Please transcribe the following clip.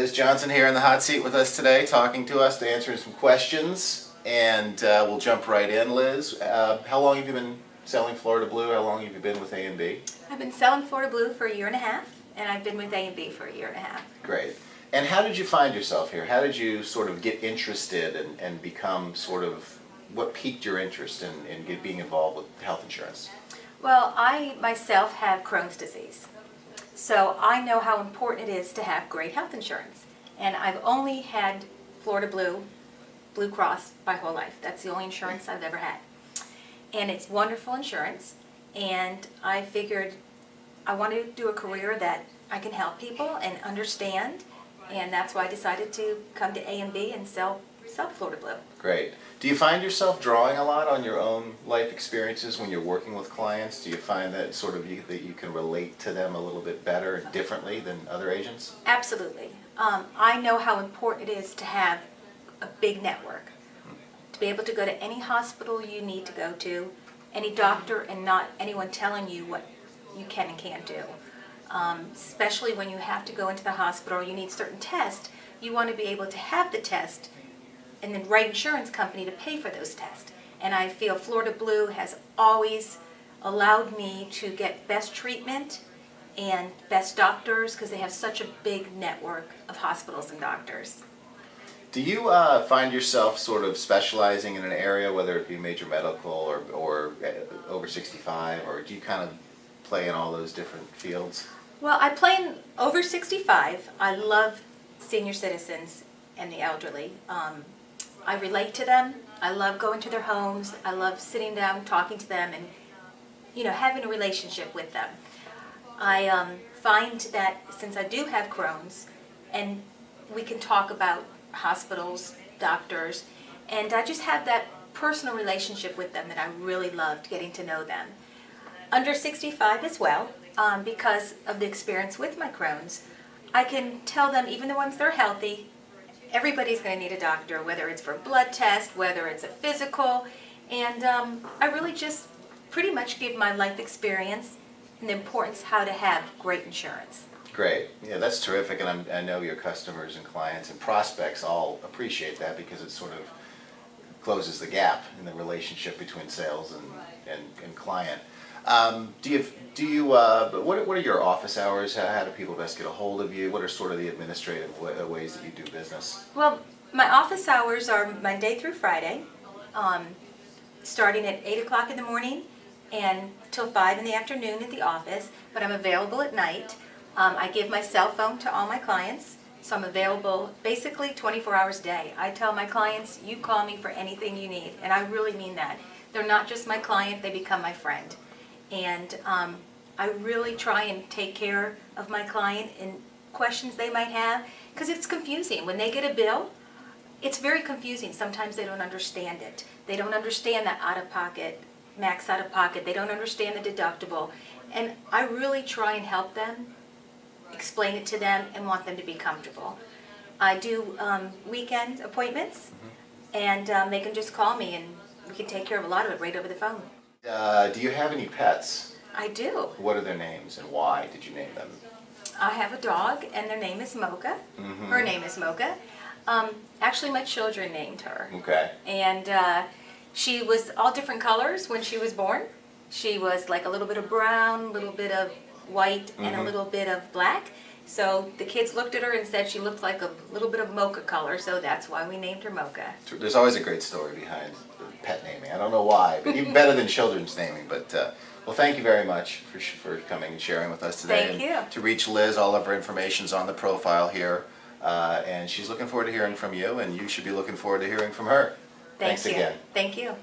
Liz Johnson here in the hot seat with us today, talking to us, to answering some questions, and we'll jump right in. Liz, how long have you been selling Florida Blue? How long have you been with A&B? I've been selling Florida Blue for 1.5 years, and I've been with A&B for 1.5 years. Great. And how did you find yourself here? How did you sort of get interested and become sort of, what piqued your interest in being involved with health insurance? Well, I myself have Crohn's disease, so I know how important it is to have great health insurance. And I've only had Florida Blue, Blue Cross my whole life. That's the only insurance I've ever had. And it's wonderful insurance, and I figured I wanted to do a career that I can help people and understand, and that's why I decided to come to A&B and sell Florida Blue. Great. Do you find yourself drawing a lot on your own life experiences when you're working with clients? Do you find that sort of that you can relate to them a little bit better and differently than other agents? Absolutely. I know how important it is to have a big network, to be able to go to any hospital you need to go to, any doctor, and not anyone telling you what you can and can't do. Especially when you have to go into the hospital or you need certain tests, you want to be able to have the test and the right insurance company to pay for those tests. And I feel Florida Blue has always allowed me to get best treatment and best doctors because they have such a big network of hospitals and doctors. Do you find yourself sort of specializing in an area, whether it be major medical or over 65, or do you kind of play in all those different fields? Well, I play in over 65. I love senior citizens and the elderly. I relate to them. I love going to their homes. I love sitting down, talking to them, and having a relationship with them. I find that since I do have Crohn's, and we can talk about hospitals, doctors, and I just have that personal relationship with them that I really loved getting to know them. Under 65 as well, because of the experience with my Crohn's, I can tell them, even the ones that are healthy, everybody's going to need a doctor, whether it's for a blood test, whether it's a physical, and I really just pretty much give my life experience and the importance how to have great insurance. Great. Yeah, that's terrific, and I know your customers and clients and prospects all appreciate that because it sort of closes the gap in the relationship between sales and client. What are your office hours? How do people best get a hold of you? What are sort of the administrative ways that you do business? Well, my office hours are Monday through Friday, starting at 8 o'clock in the morning and till 5 in the afternoon at the office, but I'm available at night. I give my cell phone to all my clients, so I'm available basically 24 hours a day. I tell my clients, you call me for anything you need, and I really mean that. They're not just my client, they become my friend. And I really try and take care of my client and questions they might have, because it's confusing. When they get a bill, it's very confusing. Sometimes they don't understand it. They don't understand that out-of-pocket, max out-of-pocket. They don't understand the deductible. And I really try and help them, explain it to them, and want them to be comfortable. I do weekend appointments, and they can just call me, and we can take care of a lot of it right over the phone. Do you have any pets? I do. What are their names and why did you name them? I have a dog, and their name is Mocha. Her name is Mocha. Actually, my children named her. Okay. And she was all different colors when she was born. She was like a little bit of brown, a little bit of white, and a little bit of black. So the kids looked at her and said she looked like a little bit of mocha color, so that's why we named her Mocha. There's always a great story behind pet naming. I don't know why, but even better than children's naming. But well, thank you very much for coming and sharing with us today. Thank you. To reach Liz, all of her information's on the profile here, and she's looking forward to hearing from you, and you should be looking forward to hearing from her. Thanks again. Thank you.